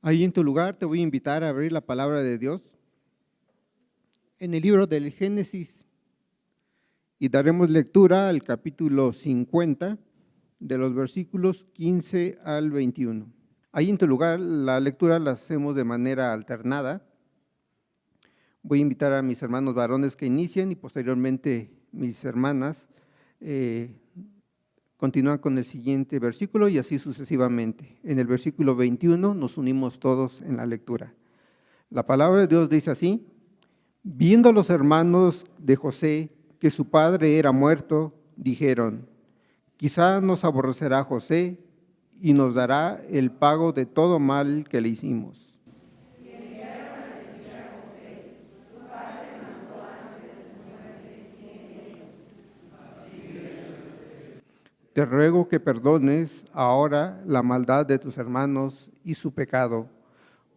Ahí en tu lugar te voy a invitar a abrir la palabra de Dios en el libro del Génesis y daremos lectura al capítulo 50 de los versículos 15 al 21. Ahí en tu lugar la lectura la hacemos de manera alternada. Voy a invitar a mis hermanos varones que inicien y posteriormente mis hermanas continúan con el siguiente versículo y así sucesivamente. En el versículo 21 nos unimos todos en la lectura. La palabra de Dios dice así: viendo los hermanos de José que su padre era muerto, dijeron: quizá nos aborrecerá José y nos dará el pago de todo mal que le hicimos. Te ruego que perdones ahora la maldad de tus hermanos y su pecado,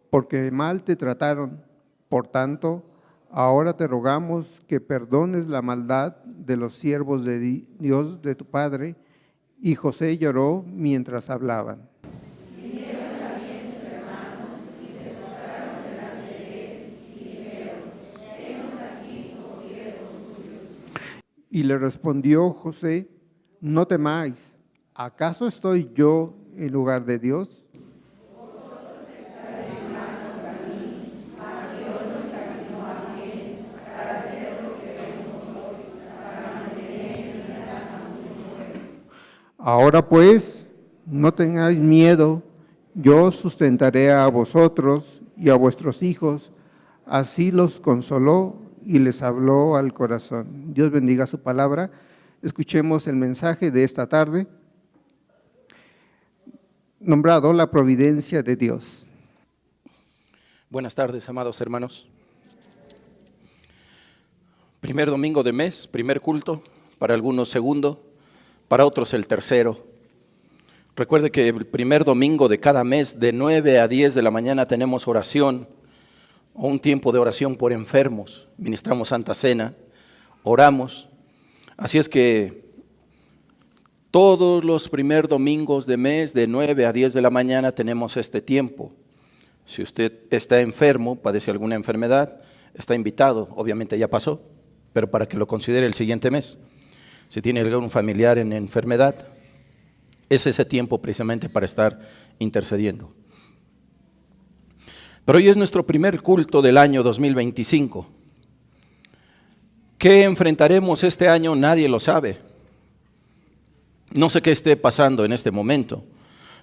porque mal te trataron. Por tanto, ahora te rogamos que perdones la maldad de los siervos de Dios de tu Padre. Y José lloró mientras hablaban. Y le respondió José: no temáis, ¿acaso estoy yo en lugar de Dios? Ahora pues, no tengáis miedo, yo sustentaré a vosotros y a vuestros hijos. Así los consoló y les habló al corazón. Dios bendiga su palabra. Escuchemos el mensaje de esta tarde, nombrado La Providencia de Dios. Buenas tardes, amados hermanos. Primer domingo de mes, primer culto, para algunos segundo, para otros el tercero. Recuerde que el primer domingo de cada mes, de 9 a 10 de la mañana, tenemos oración, o un tiempo de oración por enfermos. Ministramos Santa Cena, oramos. Así es que todos los primer domingos de mes, de 9 a 10 de la mañana, tenemos este tiempo. Si usted está enfermo, padece alguna enfermedad, está invitado, obviamente ya pasó, pero para que lo considere el siguiente mes. Si tiene algún familiar en enfermedad, es ese tiempo precisamente para estar intercediendo. Pero hoy es nuestro primer culto del año 2025. ¿Qué enfrentaremos este año? Nadie lo sabe. No sé qué esté pasando en este momento,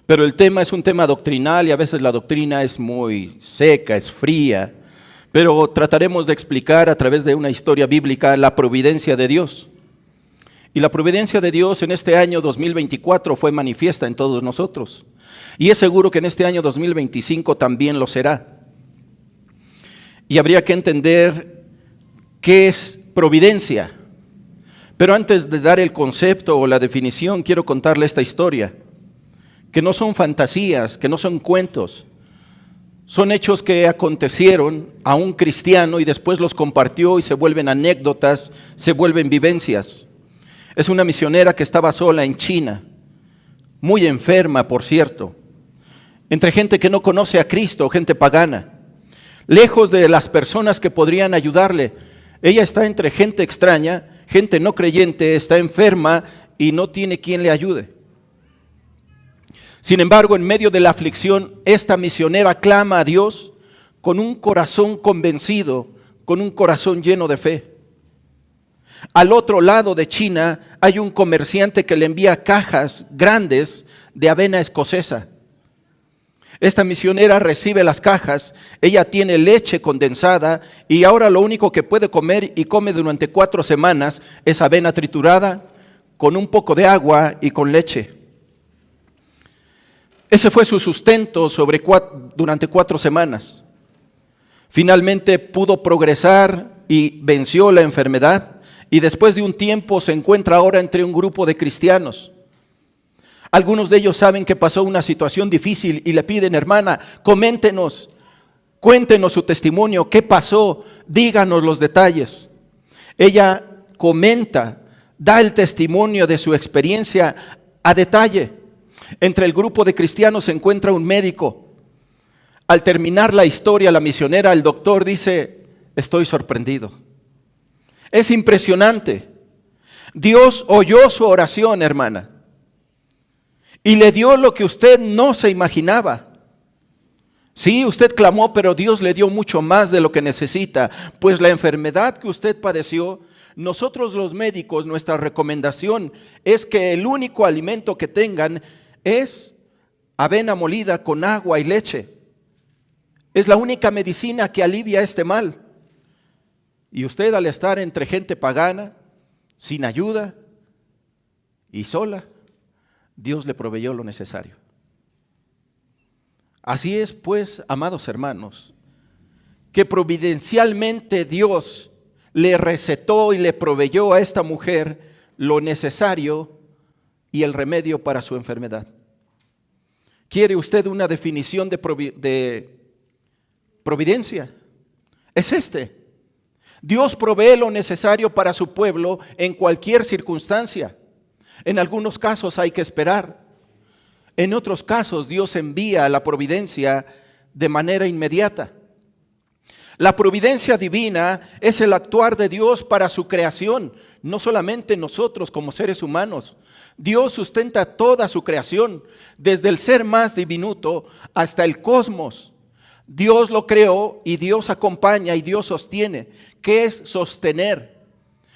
pero el tema es un tema doctrinal y a veces la doctrina es muy seca, es fría, pero trataremos de explicar a través de una historia bíblica la providencia de Dios. Y la providencia de Dios en este año 2024 fue manifiesta en todos nosotros. Y es seguro que en este año 2025 también lo será. Y habría que entender qué es providencia. Pero antes de dar el concepto o la definición, quiero contarle esta historia, que no son fantasías, que no son cuentos, son hechos que acontecieron a un cristiano y después los compartió y se vuelven anécdotas, se vuelven vivencias. Es una misionera que estaba sola en China, muy enferma, por cierto, entre gente que no conoce a Cristo, gente pagana, lejos de las personas que podrían ayudarle. Ella está entre gente extraña, gente no creyente, está enferma y no tiene quien le ayude. Sin embargo, en medio de la aflicción, esta misionera clama a Dios con un corazón convencido, con un corazón lleno de fe. Al otro lado de China hay un comerciante que le envía cajas grandes de avena escocesa. Esta misionera recibe las cajas, ella tiene leche condensada y ahora lo único que puede comer y come durante 4 semanas es avena triturada con un poco de agua y con leche. Ese fue su sustento durante 4 semanas. Finalmente pudo progresar y venció la enfermedad y después de un tiempo se encuentra ahora entre un grupo de cristianos. Algunos de ellos saben que pasó una situación difícil y le piden: hermana, coméntenos, cuéntenos su testimonio, ¿qué pasó? Díganos los detalles. Ella comenta, da el testimonio de su experiencia a detalle. Entre el grupo de cristianos se encuentra un médico. Al terminar la historia, la misionera, el doctor dice, estoy sorprendido. Es impresionante. Dios oyó su oración, hermana, y le dio lo que usted no se imaginaba. Sí, usted clamó, pero Dios le dio mucho más de lo que necesita, pues la enfermedad que usted padeció, nosotros los médicos, nuestra recomendación es que el único alimento que tengan es avena molida con agua y leche. Es la única medicina que alivia este mal. Y usted, al estar entre gente pagana, sin ayuda y sola, Dios le proveyó lo necesario. Así es, pues, amados hermanos, que providencialmente Dios le recetó y le proveyó a esta mujer lo necesario y el remedio para su enfermedad. ¿Quiere usted una definición de providencia? Es este. Dios provee lo necesario para su pueblo en cualquier circunstancia. En algunos casos hay que esperar. En otros casos Dios envía la providencia de manera inmediata. La providencia divina es el actuar de Dios para su creación, no solamente nosotros como seres humanos. Dios sustenta toda su creación, desde el ser más diminuto hasta el cosmos. Dios lo creó y Dios acompaña y Dios sostiene. ¿Qué es sostener?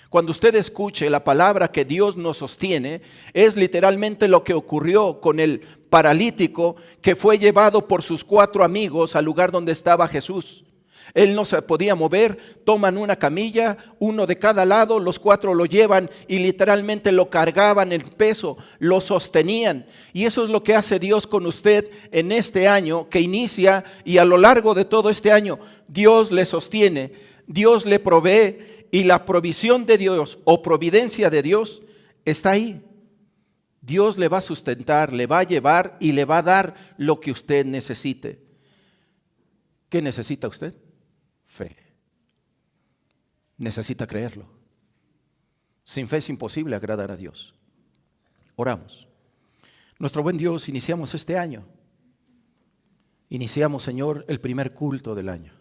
Cuando usted escuche la palabra que Dios nos sostiene, es literalmente lo que ocurrió con el paralítico que fue llevado por sus 4 amigos al lugar donde estaba Jesús. Él no se podía mover, toman una camilla, uno de cada lado, los 4 lo llevan y literalmente lo cargaban el peso, lo sostenían. Y eso es lo que hace Dios con usted en este año que inicia, y a lo largo de todo este año Dios le sostiene, Dios le provee, y la provisión de Dios o providencia de Dios está ahí. Dios le va a sustentar, le va a llevar y le va a dar lo que usted necesite. ¿Qué necesita usted? Fe. Necesita creerlo. Sin fe es imposible agradar a Dios. Oramos. Nuestro buen Dios, iniciamos este año. Iniciamos, Señor, el primer culto del año.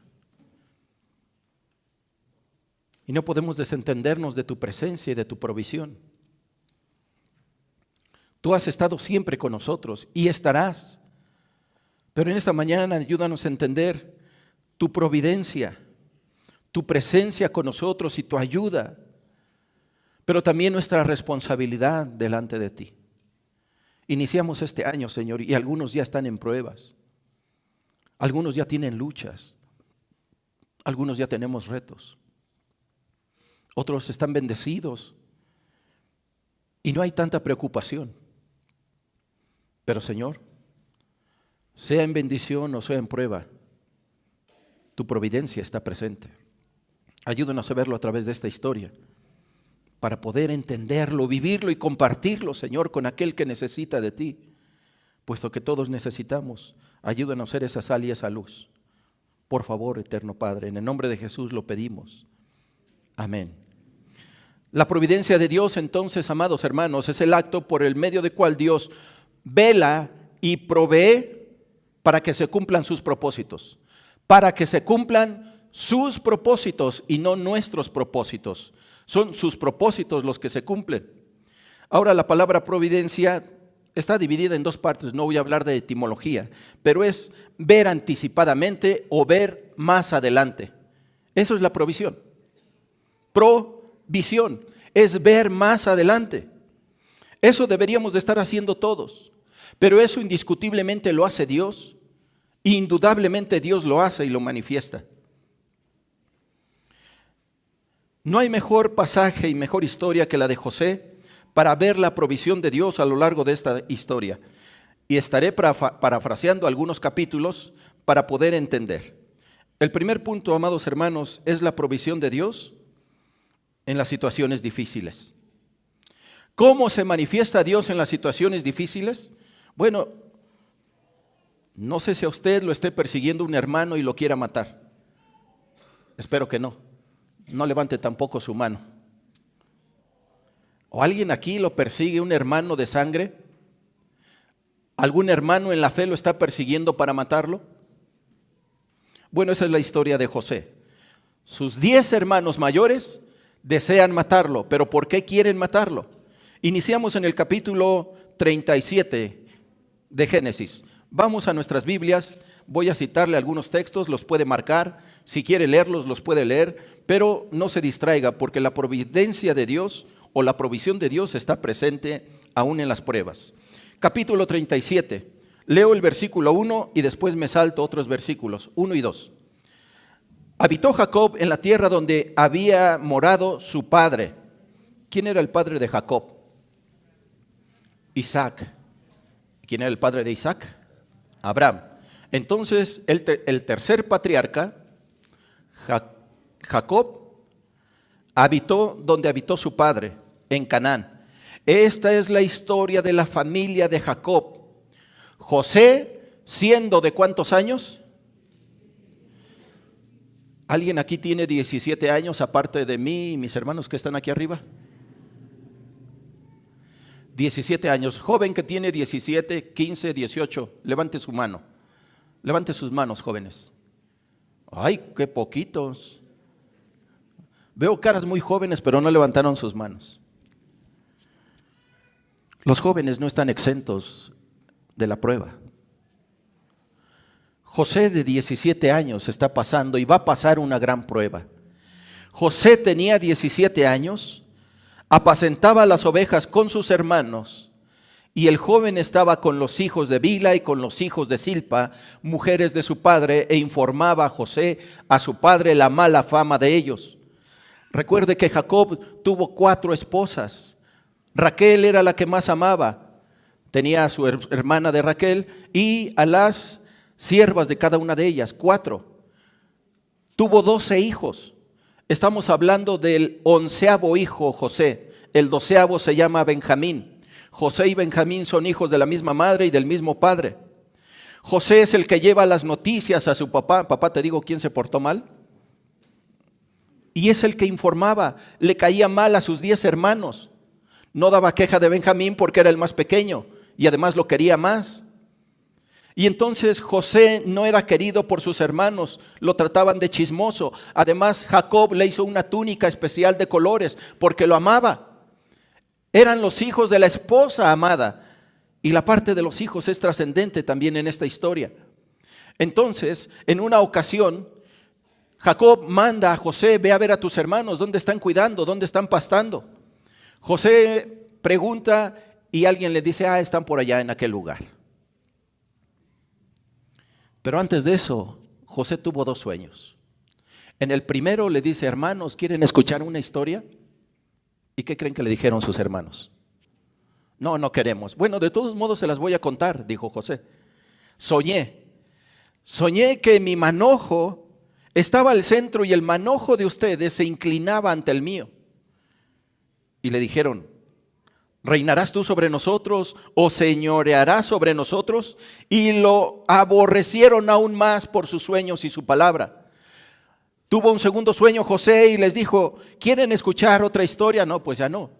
Y no podemos desentendernos de tu presencia y de tu provisión. Tú has estado siempre con nosotros y estarás. Pero en esta mañana ayúdanos a entender tu providencia, tu presencia con nosotros y tu ayuda, pero también nuestra responsabilidad delante de ti. Iniciamos este año, Señor, y algunos ya están en pruebas, algunos ya tienen luchas, algunos ya tenemos retos, otros están bendecidos y no hay tanta preocupación. Pero, Señor, sea en bendición o sea en prueba, tu providencia está presente. Ayúdanos a verlo a través de esta historia, para poder entenderlo, vivirlo y compartirlo, Señor, con aquel que necesita de ti. Puesto que todos necesitamos, ayúdanos a ser esa sal y esa luz. Por favor, eterno Padre, en el nombre de Jesús lo pedimos. Amén. La providencia de Dios, entonces, amados hermanos, es el acto por el medio del cual Dios vela y provee para que se cumplan sus propósitos. Para que se cumplan sus propósitos y no nuestros propósitos. Son sus propósitos los que se cumplen. Ahora, la palabra providencia está dividida en 2 partes. No voy a hablar de etimología, pero es ver anticipadamente o ver más adelante. Eso es la provisión. Provisión es ver más adelante. Eso deberíamos de estar haciendo todos. Pero eso indiscutiblemente lo hace Dios. Indudablemente Dios lo hace y lo manifiesta. No hay mejor pasaje y mejor historia que la de José para ver la provisión de Dios a lo largo de esta historia. Y estaré parafraseando algunos capítulos para poder entender. El primer punto, amados hermanos, es la provisión de Dios en las situaciones difíciles. ¿Cómo se manifiesta Dios en las situaciones difíciles? Bueno, no sé si a usted lo esté persiguiendo un hermano y lo quiera matar. Espero que no. No levante tampoco su mano. ¿O alguien aquí lo persigue un hermano de sangre? ¿Algún hermano en la fe lo está persiguiendo para matarlo? Bueno, esa es la historia de José. Sus 10 hermanos mayores desean matarlo, pero ¿por qué quieren matarlo? Iniciamos en el capítulo 37 de Génesis. Vamos a nuestras Biblias, voy a citarle algunos textos, los puede marcar, si quiere leerlos, los puede leer, pero no se distraiga porque la providencia de Dios o la provisión de Dios está presente aún en las pruebas. Capítulo 37, leo el versículo 1 y después me salto otros versículos, 1 y 2. Habitó Jacob en la tierra donde había morado su padre. ¿Quién era el padre de Jacob? Isaac. ¿Quién era el padre de Isaac? Abraham. Entonces, el tercer patriarca, Jacob, habitó donde habitó su padre, en Canaán. Esta es la historia de la familia de Jacob. José, siendo de ¿cuántos años? ¿Alguien aquí tiene 17 años aparte de mí y mis hermanos que están aquí arriba? 17 años. Joven que tiene 17, 15, 18, levante su mano. Levante sus manos, jóvenes. Ay, qué poquitos. Veo caras muy jóvenes, pero no levantaron sus manos. Los jóvenes no están exentos de la prueba. José de 17 años está pasando y va a pasar una gran prueba. José tenía 17 años, apacentaba las ovejas con sus hermanos y el joven estaba con los hijos de Bila y con los hijos de Silpa, mujeres de su padre, e informaba a José, a su padre, la mala fama de ellos. Recuerde que Jacob tuvo 4 esposas. Raquel era la que más amaba. Tenía a su hermana de Raquel y a las siervas de cada una de ellas, 4. Tuvo 12 hijos. Estamos hablando del 11º hijo José. El 12º se llama Benjamín. José y Benjamín son hijos de la misma madre y del mismo padre. José es el que lleva las noticias a su papá. Papá, te digo quién se portó mal. Y es el que informaba. Le caía mal a sus 10 hermanos. No daba queja de Benjamín porque era el más pequeño y además lo quería más. Y entonces José no era querido por sus hermanos, lo trataban de chismoso. Además, Jacob le hizo una túnica especial de colores porque lo amaba. Eran los hijos de la esposa amada. Y la parte de los hijos es trascendente también en esta historia. Entonces, en una ocasión, Jacob manda a José: ve a ver a tus hermanos, ¿dónde están cuidando? ¿Dónde están pastando? José pregunta y alguien le dice: están por allá en aquel lugar. Pero antes de eso, José tuvo 2 sueños. En el primero le dice: hermanos, ¿quieren escuchar una historia? ¿Y qué creen que le dijeron sus hermanos? No, no queremos. Bueno, de todos modos se las voy a contar, dijo José. Soñé que mi manojo estaba al centro y el manojo de ustedes se inclinaba ante el mío. Y le dijeron: ¿reinarás tú sobre nosotros o señorearás sobre nosotros? Y lo aborrecieron aún más por sus sueños y su palabra. Tuvo un segundo sueño José y les dijo: ¿quieren escuchar otra historia? No, pues ya no.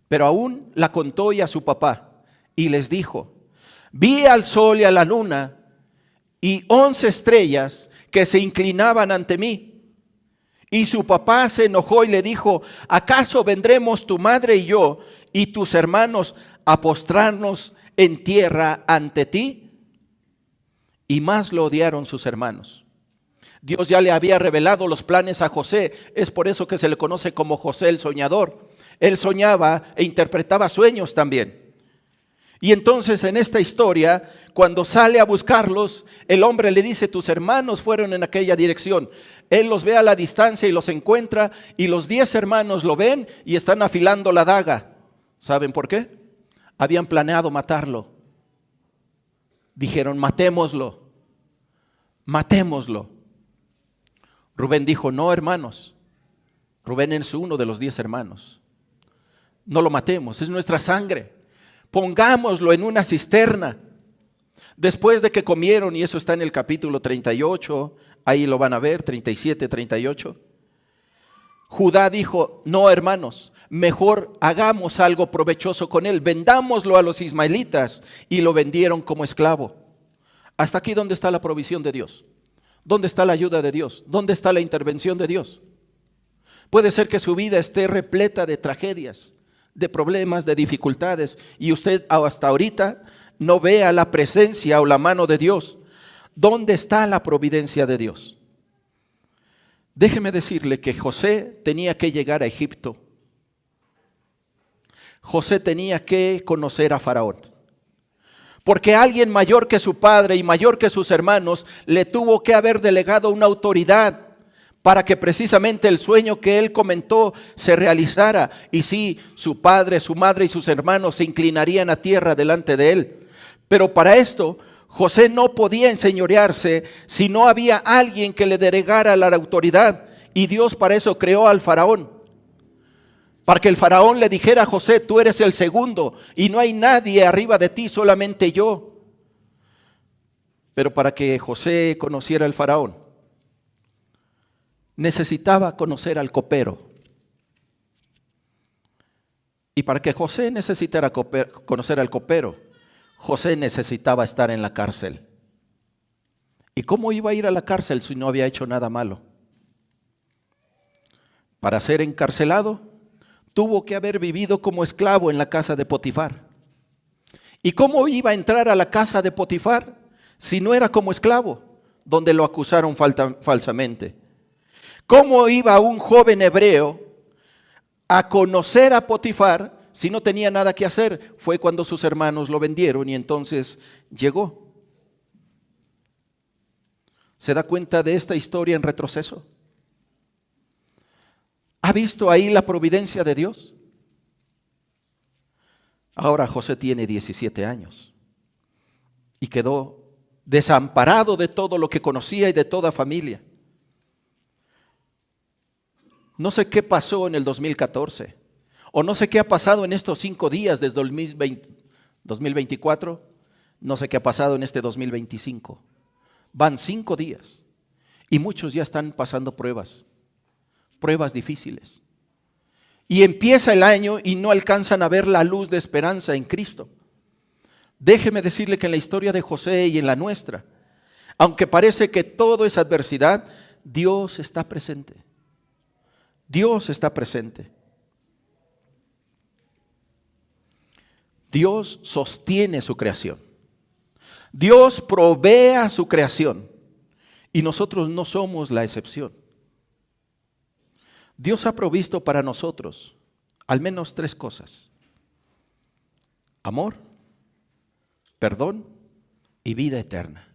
Pero aún la contó y a su papá y les dijo: vi al sol y a la luna y 11 estrellas que se inclinaban ante mí. Y su papá se enojó y le dijo: ¿acaso vendremos tu madre y yo y tus hermanos a postrarnos en tierra ante ti? Y más lo odiaron sus hermanos. Dios ya le había revelado los planes a José. Es por eso que se le conoce como José el soñador. Él soñaba e interpretaba sueños también. Y entonces en esta historia, cuando sale a buscarlos, el hombre le dice: tus hermanos fueron en aquella dirección. Él los ve a la distancia y los encuentra, y los 10 hermanos lo ven y están afilando la daga. ¿Saben por qué? Habían planeado matarlo. Dijeron: matémoslo, matémoslo. Rubén dijo: no, hermanos. Rubén es uno de los 10 hermanos. No lo matemos, es nuestra sangre. Pongámoslo en una cisterna. Después de que comieron, y eso está en el capítulo 38, ahí lo van a ver, 37, 38. Judá dijo: no, hermanos, mejor hagamos algo provechoso con él. Vendámoslo a los ismaelitas, y lo vendieron como esclavo. Hasta aquí, ¿dónde está la provisión de Dios? ¿Dónde está la ayuda de Dios? ¿Dónde está la intervención de Dios? Puede ser que su vida esté repleta de tragedias, de problemas, de dificultades, y usted hasta ahorita no vea la presencia o la mano de Dios. ¿Dónde está la providencia de Dios? Déjeme decirle que José tenía que llegar a Egipto. José tenía que conocer a Faraón. Porque alguien mayor que su padre y mayor que sus hermanos le tuvo que haber delegado una autoridad para que precisamente el sueño que él comentó se realizara. Y sí, su padre, su madre y sus hermanos se inclinarían a tierra delante de él. Pero para esto, José no podía enseñorearse si no había alguien que le delegara la autoridad. Y Dios para eso creó al faraón. Para que el faraón le dijera a José: tú eres el segundo y no hay nadie arriba de ti, solamente yo. Pero para que José conociera al faraón, necesitaba conocer al copero. Y para que José necesitara conocer al copero, José necesitaba estar en la cárcel. ¿Y cómo iba a ir a la cárcel si no había hecho nada malo? Para ser encarcelado, tuvo que haber vivido como esclavo en la casa de Potifar. ¿Y cómo iba a entrar a la casa de Potifar si no era como esclavo, donde lo acusaron falsamente? ¿Cómo iba un joven hebreo a conocer a Potifar si no tenía nada que hacer? Fue cuando sus hermanos lo vendieron y entonces llegó. ¿Se da cuenta de esta historia en retroceso? ¿Ha visto ahí la providencia de Dios? Ahora José tiene 17 años y quedó desamparado de todo lo que conocía y de toda familia. No sé qué pasó en el 2014, o no sé qué ha pasado en estos 5 días desde 2024, no sé qué ha pasado en este 2025. Van 5 días y muchos ya están pasando pruebas difíciles. Y empieza el año y no alcanzan a ver la luz de esperanza en Cristo. Déjeme decirle que en la historia de José y en la nuestra, aunque parece que todo es adversidad, Dios está presente. Dios está presente. Dios sostiene su creación. Dios provee a su creación. Y nosotros no somos la excepción. Dios ha provisto para nosotros al menos 3 cosas: amor, perdón y vida eterna.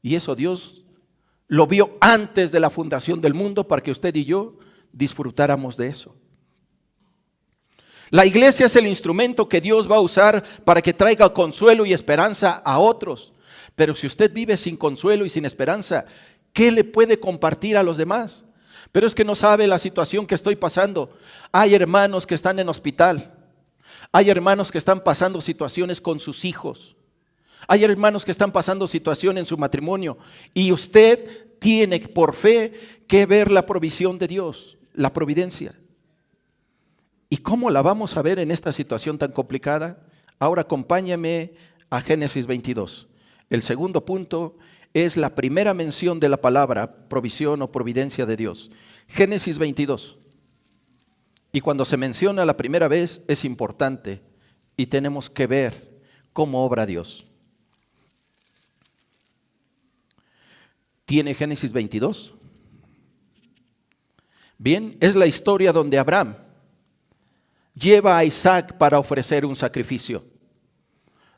Y eso Dios lo vio antes de la fundación del mundo para que usted y yo disfrutáramos de eso. La iglesia es el instrumento que Dios va a usar para que traiga consuelo y esperanza a otros. Pero si usted vive sin consuelo y sin esperanza, ¿qué le puede compartir a los demás? Pero es que no sabe la situación que estoy pasando. Hay hermanos que están en hospital. Hay hermanos que están pasando situaciones con sus hijos. Hay hermanos que están pasando situación en su matrimonio. Y usted tiene por fe que ver la provisión de Dios, la providencia. ¿Y cómo la vamos a ver en esta situación tan complicada? Ahora acompáñame a Génesis 22. El segundo punto es la primera mención de la palabra provisión o providencia de Dios. Génesis 22. Y cuando se menciona la primera vez es importante y tenemos que ver cómo obra Dios. ¿Tiene Génesis 22? Bien, es la historia donde Abraham lleva a Isaac para ofrecer un sacrificio.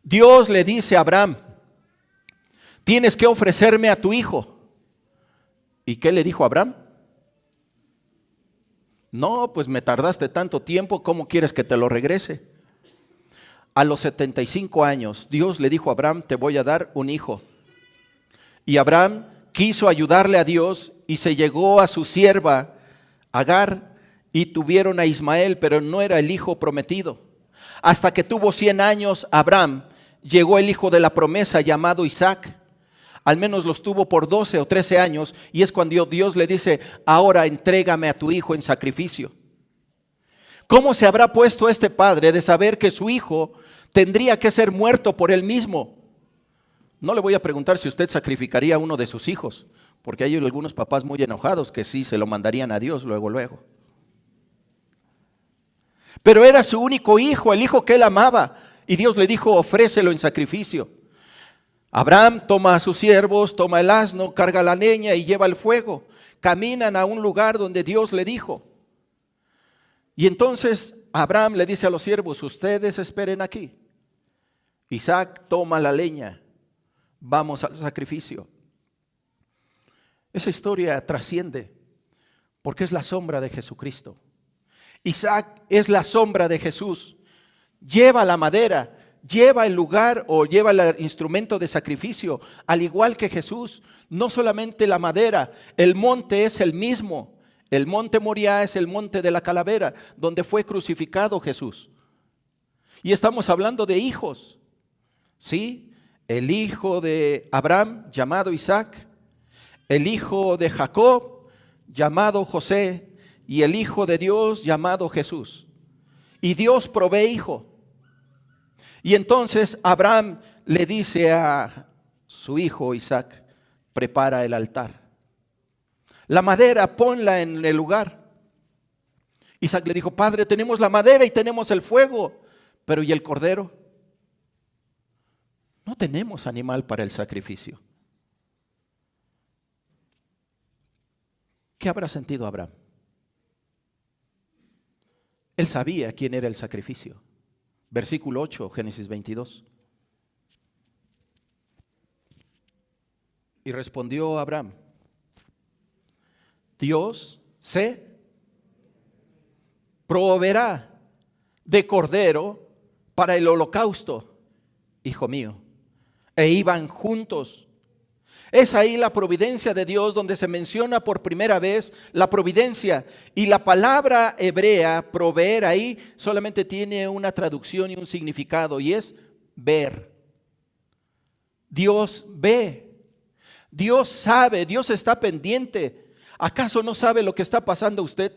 Dios le dice a Abraham: tienes que ofrecerme a tu hijo. ¿Y qué le dijo Abraham? No, pues me tardaste tanto tiempo, ¿cómo quieres que te lo regrese? A los 75 años, Dios le dijo a Abraham: te voy a dar un hijo. Y Abraham quiso ayudarle a Dios y se llegó a su sierva Agar y tuvieron a Ismael, pero no era el hijo prometido. Hasta que tuvo 100 años Abraham, llegó el hijo de la promesa llamado Isaac. Al menos los tuvo por 12 o 13 años y es cuando Dios le dice: ahora entrégame a tu hijo en sacrificio. ¿Cómo se habrá puesto este padre de saber que su hijo tendría que ser muerto por él mismo? No le voy a preguntar si usted sacrificaría a uno de sus hijos, Porque hay algunos papás muy enojados que sí se lo mandarían a Dios luego. Pero era su único hijo, el hijo que él amaba. Y Dios le dijo, ofrécelo en sacrificio. Abraham toma a sus siervos, toma el asno, carga la leña y lleva el fuego. Caminan a un lugar donde Dios le dijo. Y entonces Abraham le dice a los siervos, ustedes esperen aquí. Isaac toma la leña, vamos al sacrificio. Esa historia trasciende porque es la sombra de Jesucristo. Isaac es la sombra de Jesús. Lleva la madera, lleva el lugar o lleva el instrumento de sacrificio, al igual que Jesús. No solamente la madera, el monte es el mismo. El monte Moriah es el monte de la calavera, donde fue crucificado Jesús. Y estamos hablando de hijos. ¿Sí? El hijo de Abraham, llamado Isaac, el hijo de Jacob, llamado José, y el hijo de Dios, llamado Jesús. Y Dios provee hijo. Y entonces Abraham le dice a su hijo Isaac, prepara el altar. La madera, ponla en el lugar. Isaac le dijo, Padre, tenemos la madera y tenemos el fuego, pero ¿y el cordero? No tenemos animal para el sacrificio. ¿Qué habrá sentido Abraham? Él sabía quién era el sacrificio. Versículo 8, Génesis 22. Y respondió Abraham, Dios se proveerá de cordero para el holocausto, hijo mío. E iban juntos. Es ahí la providencia de Dios donde se menciona por primera vez la providencia. Y la palabra hebrea, proveer, ahí solamente tiene una traducción y un significado, y es ver. Dios ve. Dios sabe, Dios está pendiente. ¿Acaso no sabe lo que está pasando usted?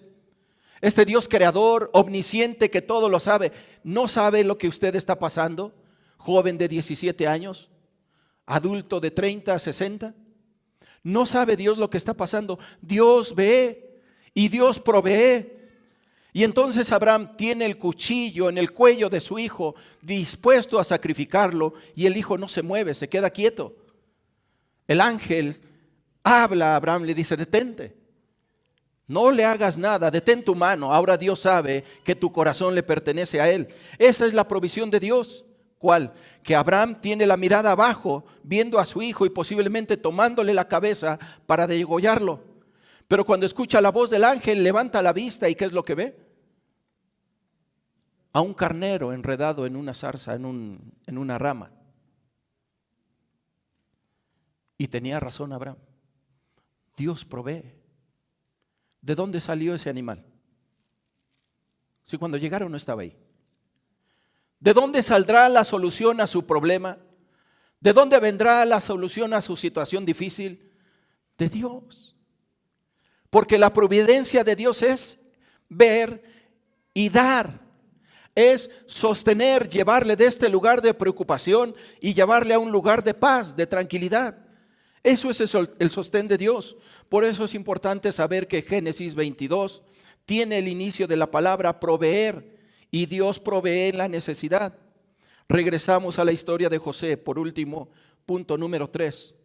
Este Dios creador, omnisciente, que todo lo sabe, ¿no sabe lo que usted está pasando? Joven de 17 años, adulto de 30 a 60. ¿No sabe Dios lo que está pasando? Dios ve y Dios provee. Y entonces Abraham tiene el cuchillo en el cuello de su hijo, dispuesto a sacrificarlo, y el hijo no se mueve, se queda quieto. El ángel habla a Abraham, le dice, detente. No le hagas nada, detén tu mano. Ahora Dios sabe que tu corazón le pertenece a Él. Esa es la provisión de Dios. ¿Cuál? Que Abraham tiene la mirada abajo, viendo a su hijo y posiblemente tomándole la cabeza para degollarlo. Pero cuando escucha la voz del ángel, levanta la vista y ¿qué es lo que ve? A un carnero enredado en una zarza, en una rama. Y tenía razón Abraham. Dios provee. ¿De dónde salió ese animal? Si cuando llegaron no estaba ahí. ¿De dónde saldrá la solución a su problema? ¿De dónde vendrá la solución a su situación difícil? De Dios. Porque la providencia de Dios es ver y dar. Es sostener, llevarle de este lugar de preocupación y llevarle a un lugar de paz, de tranquilidad. Eso es el sostén de Dios. Por eso es importante saber que Génesis 22 tiene el inicio de la palabra proveer. Y Dios provee la necesidad. Regresamos a la historia de José. Por último, punto número 3.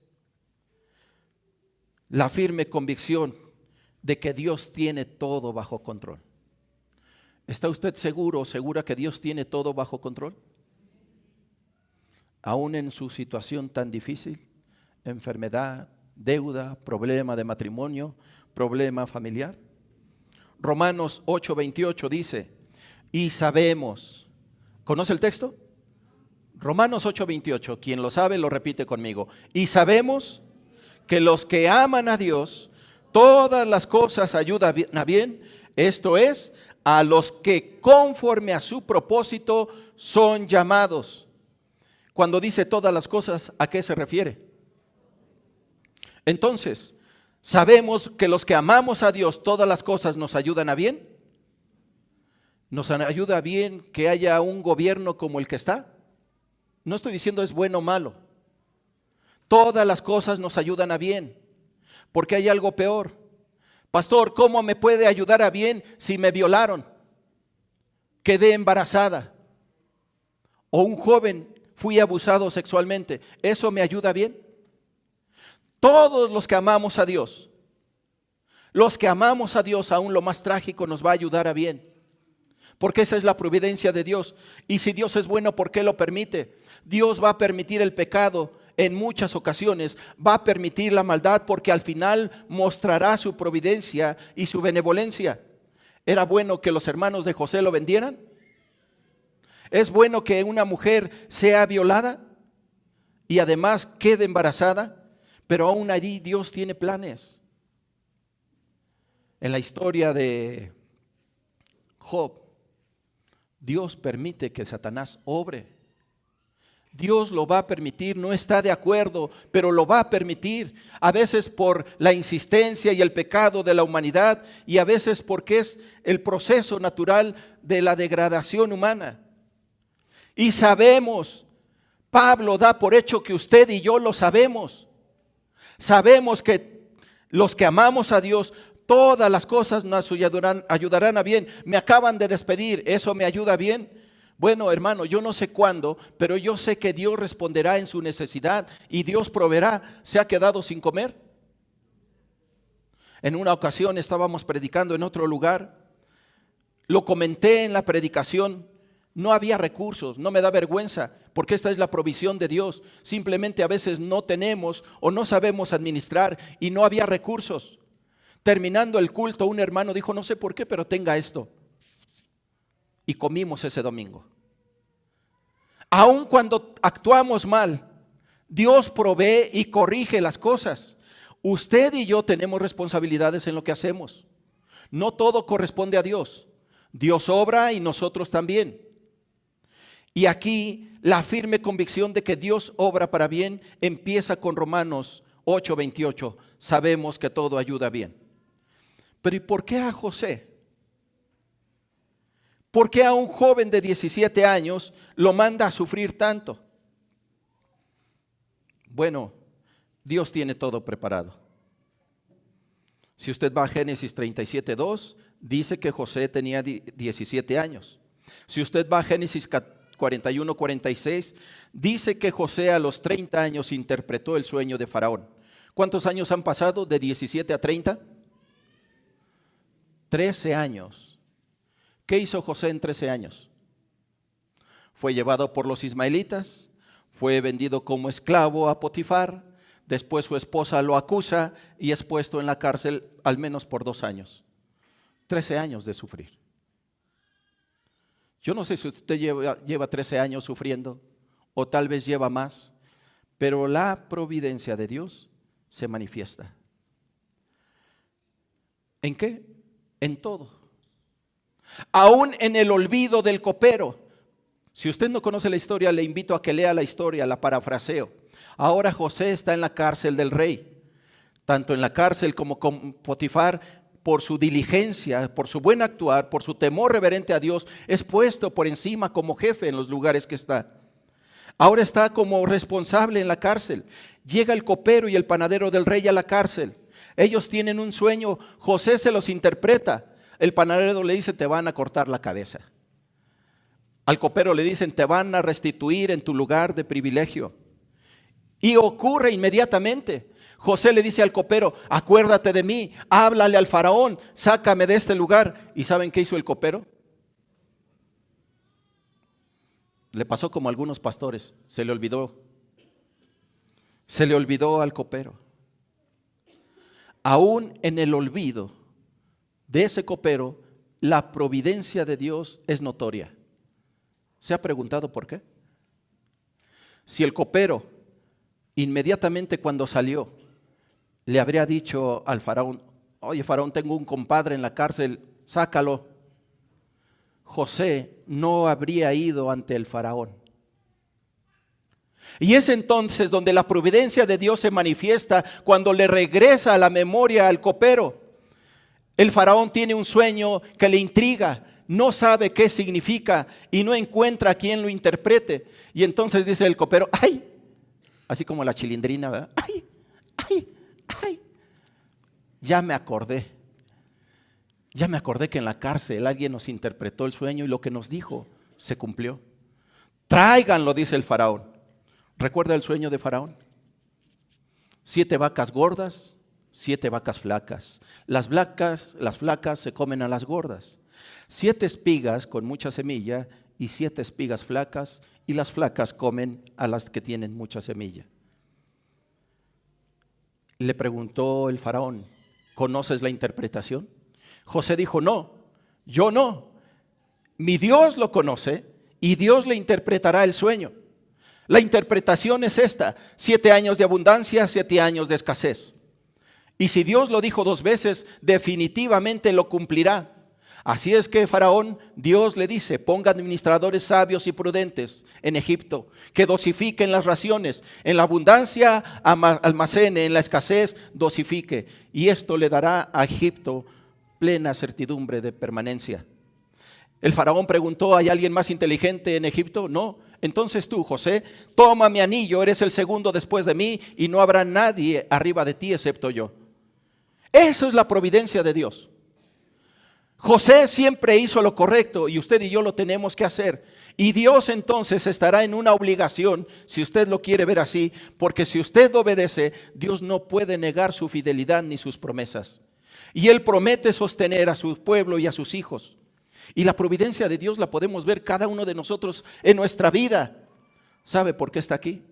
La firme convicción de que Dios tiene todo bajo control. ¿Está usted seguro o segura que Dios tiene todo bajo control? Aún en su situación tan difícil, enfermedad, deuda, problema de matrimonio, problema familiar. Romanos 8:28 dice, y sabemos, ¿conoce el texto? Romanos 8:28, quien lo sabe lo repite conmigo. Y sabemos que los que aman a Dios, todas las cosas ayudan a bien, esto es, a los que conforme a su propósito son llamados. Cuando dice todas las cosas, ¿a qué se refiere? Entonces, ¿sabemos que los que amamos a Dios, todas las cosas nos ayudan a bien? ¿Nos ayuda bien que haya un gobierno como el que está? No estoy diciendo es bueno o malo. Todas las cosas nos ayudan a bien. Porque hay algo peor. Pastor, ¿cómo me puede ayudar a bien si me violaron? Quedé embarazada. O un joven, fui abusado sexualmente. ¿Eso me ayuda bien? Todos los que amamos a Dios, aún lo más trágico nos va a ayudar a bien. Porque esa es la providencia de Dios. Y si Dios es bueno, ¿por qué lo permite? Dios va a permitir el pecado en muchas ocasiones. Va a permitir la maldad porque al final mostrará su providencia y su benevolencia. ¿Era bueno que los hermanos de José lo vendieran? ¿Es bueno que una mujer sea violada y además quede embarazada? Pero aún allí Dios tiene planes. En la historia de Job, Dios permite que Satanás obre. Dios lo va a permitir, no está de acuerdo, pero lo va a permitir. A veces por la insistencia y el pecado de la humanidad, y a veces porque es el proceso natural de la degradación humana. Y sabemos, Pablo da por hecho que usted y yo lo sabemos. Sabemos que los que amamos a Dios, todas las cosas nos ayudarán a bien. Me acaban de despedir, ¿eso me ayuda bien? Bueno, hermano, yo no sé cuándo, pero yo sé que Dios responderá en su necesidad y Dios proveerá. ¿Se ha quedado sin comer? En una ocasión estábamos predicando en otro lugar. Lo comenté en la predicación. No había recursos, no me da vergüenza, porque esta es la provisión de Dios. Simplemente a veces no tenemos o no sabemos administrar y no había recursos. Terminando el culto, un hermano dijo, no sé por qué, pero tenga esto. Y comimos ese domingo. Aun cuando actuamos mal, Dios provee y corrige las cosas. Usted y yo tenemos responsabilidades en lo que hacemos. No todo corresponde a Dios. Dios obra y nosotros también. Y aquí la firme convicción de que Dios obra para bien empieza con Romanos 8:28. Sabemos que todo ayuda bien. Pero ¿y por qué a José? ¿Por qué a un joven de 17 años lo manda a sufrir tanto? Bueno, Dios tiene todo preparado. Si usted va a Génesis 37:2, dice que José tenía 17 años. Si usted va a Génesis 41:46, dice que José a los 30 años interpretó el sueño de Faraón. ¿Cuántos años han pasado de 17 a 30? 13 años. ¿Qué hizo José en 13 años? Fue llevado por los ismaelitas, fue vendido como esclavo a Potifar, después su esposa lo acusa y es puesto en la cárcel al menos por 2 años. 13 años de sufrir. Yo no sé si usted lleva 13 años sufriendo o tal vez lleva más, pero la providencia de Dios se manifiesta. ¿En qué? En todo. Aún en el olvido del copero. Si usted no conoce la historia, le invito a que lea la historia, la parafraseo. Ahora José está en la cárcel del rey, tanto en la cárcel como con Potifar. Por su diligencia, por su buen actuar, por su temor reverente a Dios, es puesto por encima como jefe en los lugares que está. Ahora está como responsable en la cárcel. Llega el copero y el panadero del rey a la cárcel. Ellos tienen un sueño, José se los interpreta. El panadero le dice, te van a cortar la cabeza. Al copero le dicen, te van a restituir en tu lugar de privilegio. Y ocurre inmediatamente. José le dice al copero, acuérdate de mí, háblale al faraón, sácame de este lugar. ¿Y saben qué hizo el copero? Le pasó como a algunos pastores, se le olvidó. Se le olvidó al copero. Aún en el olvido de ese copero, la providencia de Dios es notoria. ¿Se ha preguntado por qué? Si el copero, inmediatamente cuando salió, le habría dicho al faraón, oye faraón, tengo un compadre en la cárcel, sácalo. José no habría ido ante el faraón. Y es entonces donde la providencia de Dios se manifiesta, cuando le regresa a la memoria al copero. El faraón tiene un sueño que le intriga, no sabe qué significa y no encuentra a quien lo interprete. Y entonces dice el copero, ¡ay! Así como la chilindrina, ¿verdad? ¡Ay! ¡Ay! ¡Ay! ya me acordé que en la cárcel alguien nos interpretó el sueño y lo que nos dijo se cumplió. Tráiganlo, dice el faraón. ¿Recuerda el sueño de faraón? 7 vacas gordas, 7 vacas flacas. Las flacas se comen a las gordas. 7 espigas con mucha semilla y 7 espigas flacas, y las flacas comen a las que tienen mucha semilla. Le preguntó el faraón, ¿conoces la interpretación? José dijo, no, yo no. Mi Dios lo conoce y Dios le interpretará el sueño. La interpretación es esta: 7 años de abundancia, 7 años de escasez. Y si Dios lo dijo 2 veces, definitivamente lo cumplirá. Así es que Faraón, Dios le dice, ponga administradores sabios y prudentes en Egipto, que dosifiquen las raciones, en la abundancia almacene, en la escasez dosifique. Y esto le dará a Egipto plena certidumbre de permanencia. El faraón preguntó, ¿hay alguien más inteligente en Egipto? No. Entonces tú, José, toma mi anillo, eres el segundo después de mí y no habrá nadie arriba de ti excepto yo. Eso es la providencia de Dios. José siempre hizo lo correcto y usted y yo lo tenemos que hacer. Y Dios entonces estará en una obligación, si usted lo quiere ver así, porque si usted obedece, Dios no puede negar su fidelidad ni sus promesas. Y Él promete sostener a su pueblo y a sus hijos. Y la providencia de Dios la podemos ver cada uno de nosotros en nuestra vida. ¿Sabe por qué está aquí?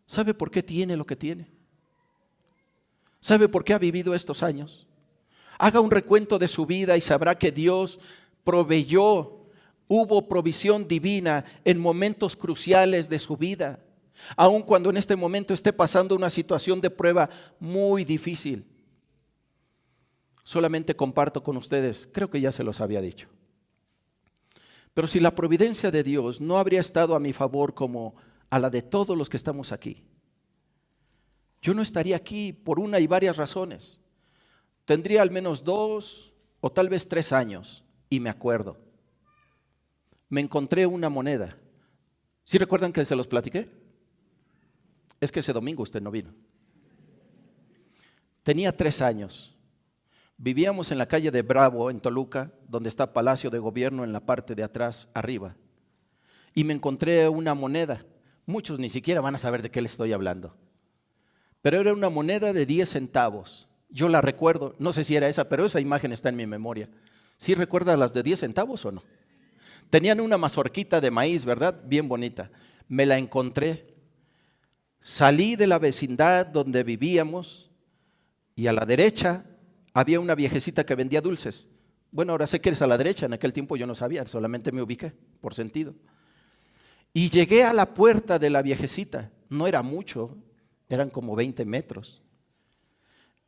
¿Sabe por qué tiene lo que tiene? ¿Sabe por qué ha vivido estos años? Haga un recuento de su vida y sabrá que Dios proveyó, hubo provisión divina en momentos cruciales de su vida. Aun cuando en este momento esté pasando una situación de prueba muy difícil. Solamente comparto con ustedes, creo que ya se los había dicho. Pero si la providencia de Dios no habría estado a mi favor como a la de todos los que estamos aquí, yo no estaría aquí por una y varias razones. Tendría al menos 2 o tal vez 3 años y me acuerdo. Me encontré una moneda. ¿Sí recuerdan que se los platiqué? Es que ese domingo usted no vino. Tenía 3 años. Vivíamos en la calle de Bravo, en Toluca, donde está Palacio de Gobierno en la parte de atrás, arriba. Y me encontré una moneda. Muchos ni siquiera van a saber de qué les estoy hablando. Pero era una moneda de 10 centavos. Yo la recuerdo, no sé si era esa, pero esa imagen está en mi memoria. ¿Sí recuerda las de 10 centavos o no? Tenían una mazorquita de maíz, ¿verdad? Bien bonita. Me la encontré. Salí de la vecindad donde vivíamos y a la derecha había una viejecita que vendía dulces. Bueno, ahora sé que es a la derecha, en aquel tiempo yo no sabía, solamente me ubiqué por sentido. Y llegué a la puerta de la viejecita, no era mucho, eran como 20 metros.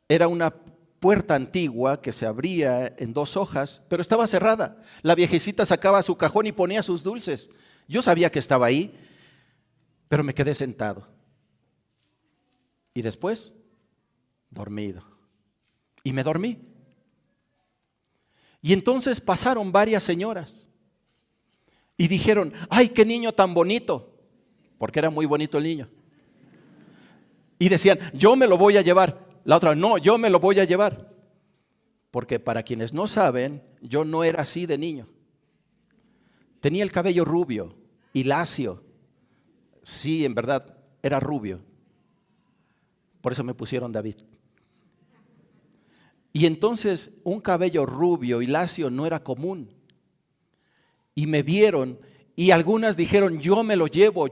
Era una puerta antigua que se abría en 2 hojas, pero estaba cerrada. La viejecita sacaba su cajón y ponía sus dulces. Yo sabía que estaba ahí, pero me quedé sentado. Y después, dormido. Y me dormí. Y entonces pasaron varias señoras y dijeron, ¡ay, qué niño tan bonito! Porque era muy bonito el niño. Y decían, yo me lo voy a llevar. La otra, no, yo me lo voy a llevar. Porque para quienes no saben, yo no era así de niño. Tenía el cabello rubio y lacio. Sí, en verdad, era rubio. Por eso me pusieron David. Y entonces un cabello rubio y lacio no era común. Y me vieron y algunas dijeron, yo me lo llevo,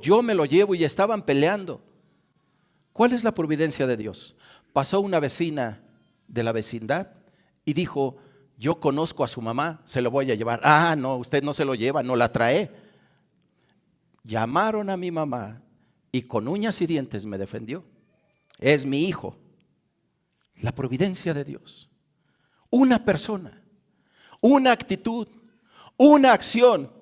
y estaban peleando. ¿Cuál es la providencia de Dios? Pasó una vecina de la vecindad y dijo, yo conozco a su mamá, se lo voy a llevar. Ah, no, usted no se lo lleva, no la trae. Llamaron a mi mamá y con uñas y dientes me defendió. Es mi hijo. La providencia de Dios. Una persona, una actitud, una acción,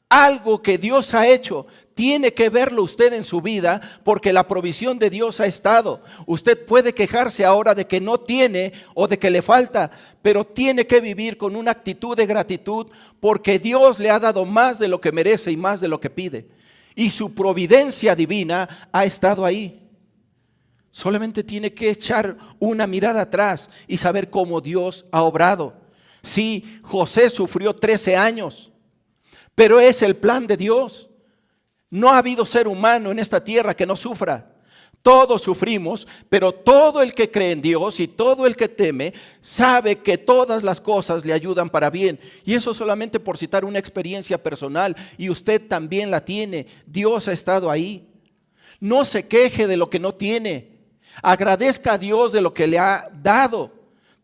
algo que Dios ha hecho, tiene que verlo usted en su vida porque la provisión de Dios ha estado. Usted puede quejarse ahora de que no tiene o de que le falta, pero tiene que vivir con una actitud de gratitud porque Dios le ha dado más de lo que merece y más de lo que pide. Y su providencia divina ha estado ahí. Solamente tiene que echar una mirada atrás y saber cómo Dios ha obrado. Sí, José sufrió 13 años, pero es el plan de Dios. No ha habido ser humano en esta tierra que no sufra. Todos sufrimos, pero todo el que cree en Dios y todo el que teme sabe que todas las cosas le ayudan para bien. Y eso solamente por citar una experiencia personal, y usted también la tiene. Dios ha estado ahí. No se queje de lo que no tiene. Agradezca a Dios de lo que le ha dado.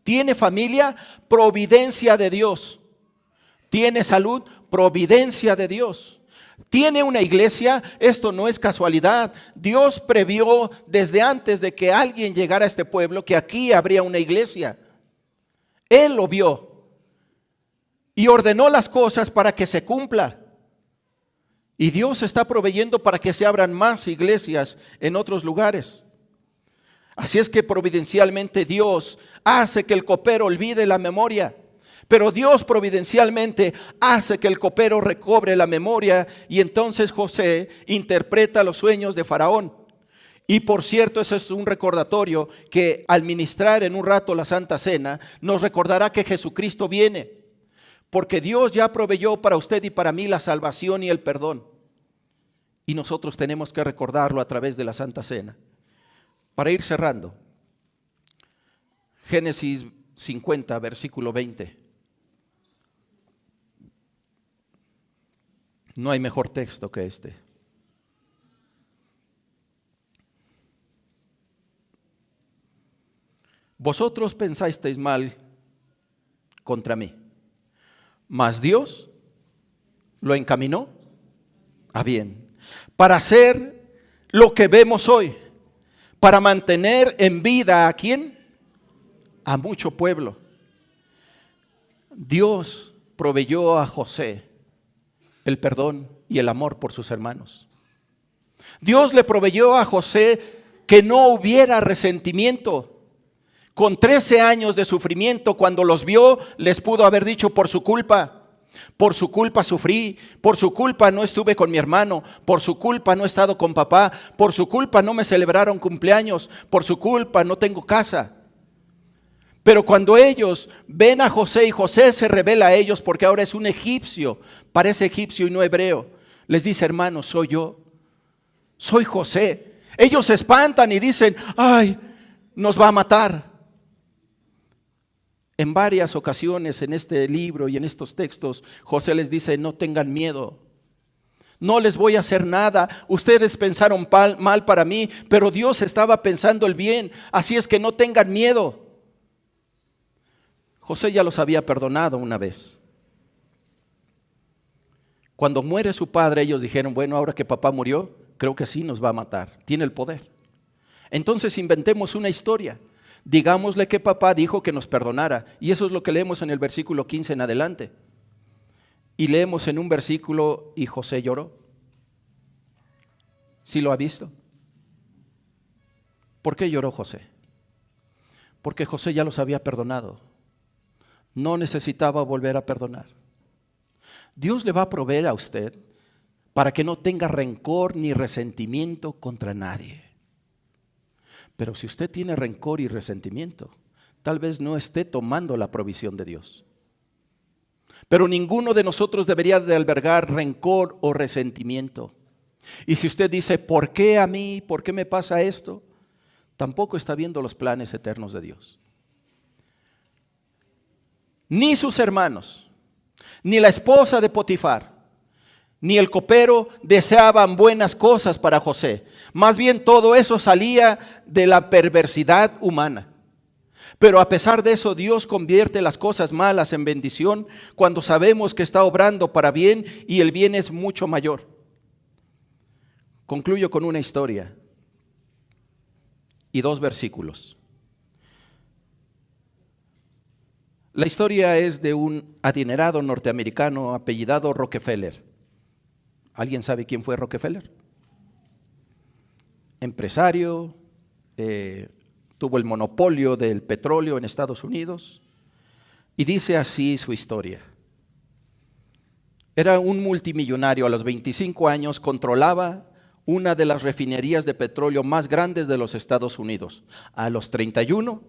¿Tiene familia? Providencia de Dios. ¿Tiene salud? Providencia de Dios. ¿Tiene una iglesia? Esto no es casualidad. Dios previó desde antes de que alguien llegara a este pueblo que aquí habría una iglesia. Él lo vio y ordenó las cosas para que se cumpla. Y Dios está proveyendo para que se abran más iglesias en otros lugares. Así es que providencialmente Dios hace que el copero olvide la memoria. Pero Dios providencialmente hace que el copero recobre la memoria, y entonces José interpreta los sueños de Faraón. Y por cierto, eso es un recordatorio que al ministrar en un rato la Santa Cena nos recordará que Jesucristo viene, porque Dios ya proveyó para usted y para mí la salvación y el perdón. Y nosotros tenemos que recordarlo a través de la Santa Cena. Para ir cerrando, Génesis 50, versículo 20. No hay mejor texto que este. Vosotros pensasteis mal contra mí, mas Dios lo encaminó a bien, para hacer lo que vemos hoy, para mantener en vida ¿a quién? A mucho pueblo. Dios proveyó a José el perdón y el amor por sus hermanos. Dios le proveyó a José que no hubiera resentimiento. Con 13 años de sufrimiento, cuando los vio, les pudo haber dicho: por su culpa sufrí, por su culpa no estuve con mi hermano, por su culpa no he estado con papá, por su culpa no me celebraron cumpleaños, por su culpa no tengo casa. Pero cuando ellos ven a José y José se revela a ellos, porque ahora es un egipcio, parece egipcio y no hebreo, les dice: hermanos, soy yo, soy José. Ellos se espantan y dicen: ay, nos va a matar. En varias ocasiones en este libro y en estos textos, José les dice: no tengan miedo, no les voy a hacer nada. Ustedes pensaron mal para mí, pero Dios estaba pensando el bien, así es que no tengan miedo. José ya los había perdonado una vez. Cuando muere su padre, ellos dijeron: bueno, ahora que papá murió, creo que sí nos va a matar, tiene el poder. Entonces inventemos una historia. Digámosle que papá dijo que nos perdonara. Y eso es lo que leemos en el versículo 15 en adelante. Y leemos en un versículo: y José lloró. ¿Sí lo ha visto? ¿Por qué lloró José? Porque José ya los había perdonado. No necesitaba volver a perdonar. Dios le va a proveer a usted para que no tenga rencor ni resentimiento contra nadie. Pero si usted tiene rencor y resentimiento, tal vez no esté tomando la provisión de Dios. Pero ninguno de nosotros debería de albergar rencor o resentimiento. Y si usted dice: ¿por qué a mí? ¿Por qué me pasa esto? Tampoco está viendo los planes eternos de Dios. Ni sus hermanos, ni la esposa de Potifar, ni el copero deseaban buenas cosas para José. Más bien todo eso salía de la perversidad humana. Pero a pesar de eso, Dios convierte las cosas malas en bendición cuando sabemos que está obrando para bien, y el bien es mucho mayor. Concluyo con una historia y 2 versículos. La historia es de un adinerado norteamericano apellidado Rockefeller. ¿Alguien sabe quién fue Rockefeller? Empresario, tuvo el monopolio del petróleo en Estados Unidos, y dice así su historia. Era un multimillonario. A los 25 años controlaba una de las refinerías de petróleo más grandes de los Estados Unidos. A los 31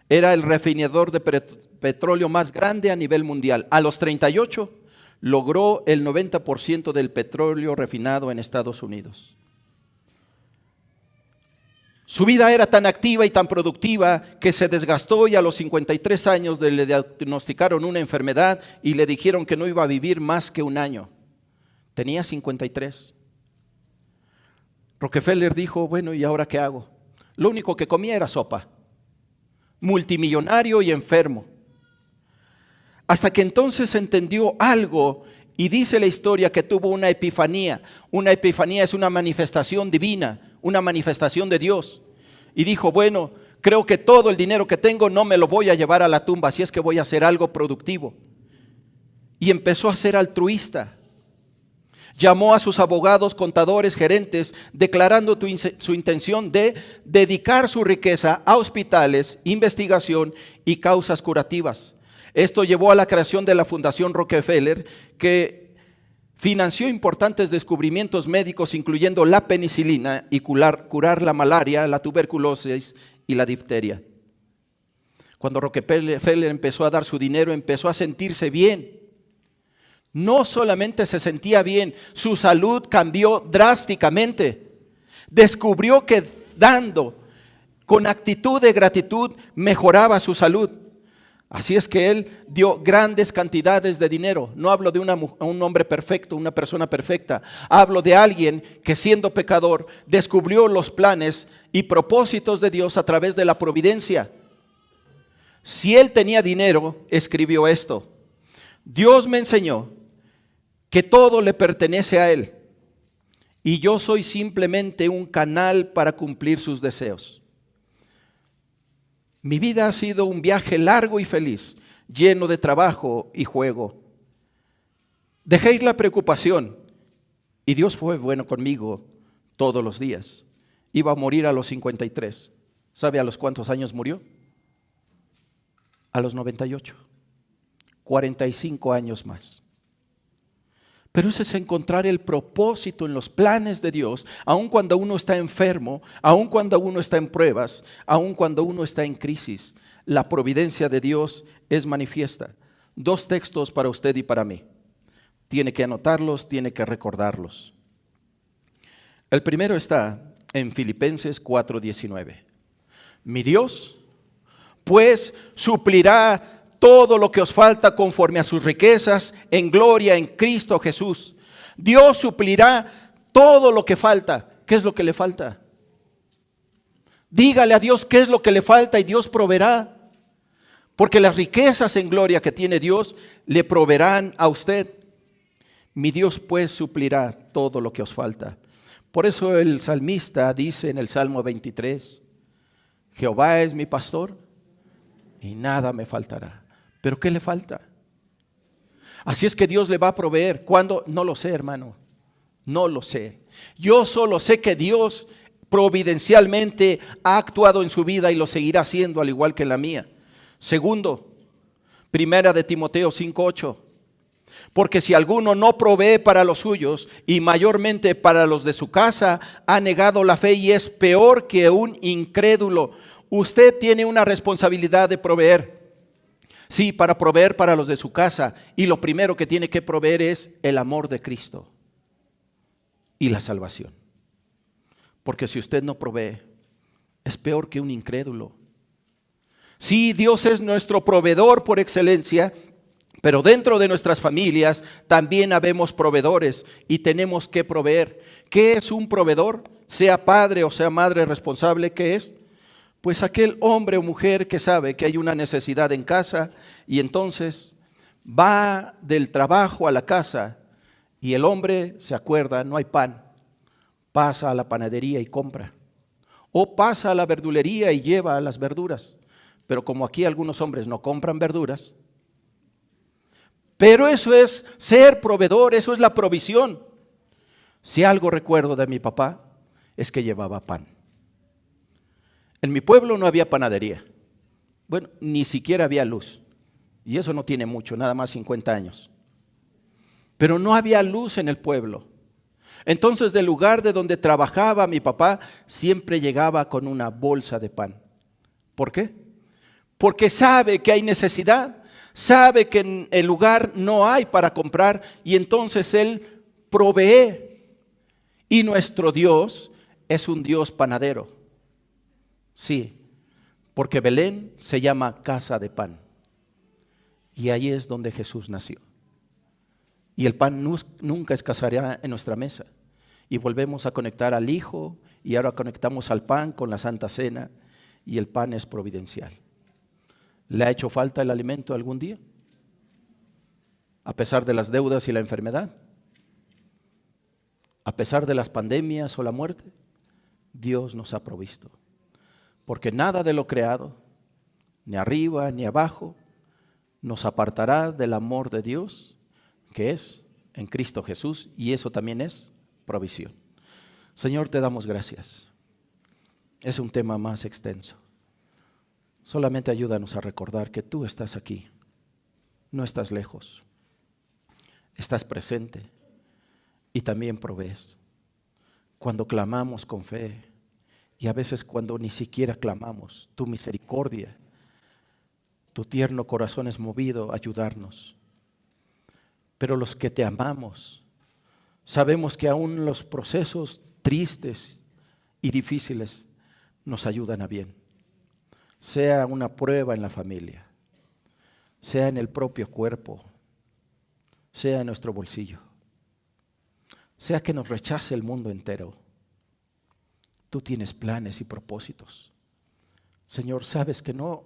era el refinador de petróleo más grande a nivel mundial. A los 38 logró el 90% del petróleo refinado en Estados Unidos. Su vida era tan activa y tan productiva que se desgastó, y a los 53 años le diagnosticaron una enfermedad y le dijeron que no iba a vivir más que un año. Tenía 53. Rockefeller dijo, bueno, ¿y ahora qué hago? Lo único que comía era sopa. Multimillonario y enfermo. Hasta que entonces entendió algo, y dice la historia que tuvo una epifanía. Una epifanía es una manifestación divina, una manifestación de Dios. Y dijo, bueno, creo que todo el dinero que tengo no me lo voy a llevar a la tumba, así es que voy a hacer algo productivo. Y empezó a ser altruista. Llamó a sus abogados, contadores, gerentes, declarando su intención de dedicar su riqueza a hospitales, investigación y causas curativas. Esto llevó a la creación de la Fundación Rockefeller, que financió importantes descubrimientos médicos, incluyendo la penicilina, y curar la malaria, la tuberculosis y la difteria. Cuando Rockefeller empezó a dar su dinero, empezó a sentirse bien. No solamente se sentía bien, su salud cambió drásticamente. Descubrió que dando con actitud de gratitud mejoraba su salud. Así es que él dio grandes cantidades de dinero. No hablo de un hombre perfecto, una persona perfecta. Hablo de alguien que, siendo pecador, descubrió los planes y propósitos de Dios a través de la providencia. Si él tenía dinero, escribió esto: Dios me enseñó que todo le pertenece a Él, y yo soy simplemente un canal para cumplir sus deseos. Mi vida ha sido un viaje largo y feliz, lleno de trabajo y juego. Dejé ir la preocupación, y Dios fue bueno conmigo todos los días. Iba a morir a los 53. ¿Sabe a los cuántos años murió? A los 98. 45 años más. Pero ese es encontrar el propósito en los planes de Dios, aun cuando uno está enfermo, aun cuando uno está en pruebas, aun cuando uno está en crisis. La providencia de Dios es manifiesta. 2 textos para usted y para mí. Tiene que anotarlos, tiene que recordarlos. El primero está en Filipenses 4:19. Mi Dios, pues, suplirá todo lo que os falta conforme a sus riquezas en gloria en Cristo Jesús. Dios suplirá todo lo que falta. ¿Qué es lo que le falta? Dígale a Dios qué es lo que le falta y Dios proveerá. Porque las riquezas en gloria que tiene Dios le proveerán a usted. Mi Dios pues suplirá todo lo que os falta. Por eso el salmista dice en el Salmo 23, Jehová es mi pastor y nada me faltará. ¿Pero qué le falta? Así es que Dios le va a proveer. ¿Cuándo? No lo sé, hermano. No lo sé. Yo solo sé que Dios providencialmente ha actuado en su vida y lo seguirá haciendo, al igual que en la mía. Segundo, Primera de Timoteo 5:8. Porque si alguno no provee para los suyos, y mayormente para los de su casa, ha negado la fe y es peor que un incrédulo. Usted tiene una responsabilidad de proveer. Sí, para proveer para los de su casa. Y lo primero que tiene que proveer es el amor de Cristo y la salvación. Porque si usted no provee, es peor que un incrédulo. Sí, Dios es nuestro proveedor por excelencia, pero dentro de nuestras familias también habemos proveedores y tenemos que proveer. ¿Qué es un proveedor? Sea padre o sea madre responsable, ¿qué es? Pues aquel hombre o mujer que sabe que hay una necesidad en casa y entonces va del trabajo a la casa y el hombre se acuerda, no hay pan, pasa a la panadería y compra. O pasa a la verdulería y lleva las verduras. Pero como aquí algunos hombres no compran verduras, pero eso es ser proveedor, eso es la provisión. Si algo recuerdo de mi papá es que llevaba pan. En mi pueblo no había panadería. Bueno, ni siquiera había luz. Y eso no tiene mucho, nada más 50 años. Pero no había luz en el pueblo. Entonces, del lugar de donde trabajaba mi papá, siempre llegaba con una bolsa de pan. ¿Por qué? Porque sabe que hay necesidad, sabe que en el lugar no hay para comprar y entonces Él provee. Y nuestro Dios es un Dios panadero. Sí, porque Belén se llama casa de pan. Y ahí es donde Jesús nació. Y el pan nunca escaseará en nuestra mesa. Y volvemos a conectar al Hijo y ahora conectamos al pan con la Santa Cena y el pan es providencial. ¿Le ha hecho falta el alimento algún día? A pesar de las deudas y la enfermedad, a pesar de las pandemias o la muerte, Dios nos ha provisto. Porque nada de lo creado, ni arriba ni abajo, nos apartará del amor de Dios, que es en Cristo Jesús, y eso también es provisión. Señor, te damos gracias. Es un tema más extenso. Solamente ayúdanos a recordar que tú estás aquí, no estás lejos, estás presente y también provees. Cuando clamamos con fe y a veces cuando ni siquiera clamamos, tu misericordia, tu tierno corazón es movido a ayudarnos. Pero los que te amamos, sabemos que aún los procesos tristes y difíciles nos ayudan a bien. Sea una prueba en la familia, sea en el propio cuerpo, sea en nuestro bolsillo, sea que nos rechace el mundo entero. Tú tienes planes y propósitos. Señor, sabes que no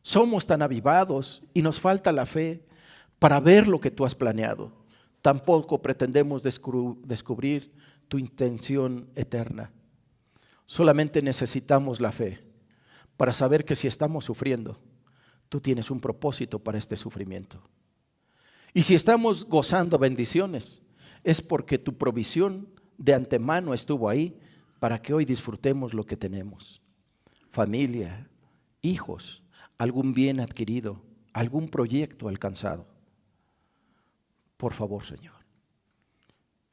somos tan avivados y nos falta la fe para ver lo que tú has planeado. Tampoco pretendemos descubrir tu intención eterna. Solamente necesitamos la fe para saber que si estamos sufriendo, tú tienes un propósito para este sufrimiento. Y si estamos gozando bendiciones, es porque tu provisión de antemano estuvo ahí para que hoy disfrutemos lo que tenemos. Familia, hijos, algún bien adquirido, algún proyecto alcanzado. Por favor, Señor,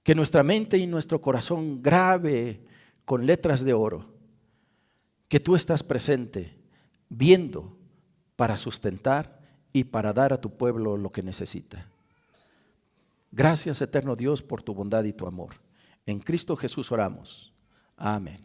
que nuestra mente y nuestro corazón grabe con letras de oro que tú estás presente, viendo para sustentar y para dar a tu pueblo lo que necesita. Gracias, eterno Dios, por tu bondad y tu amor. En Cristo Jesús oramos. Amén.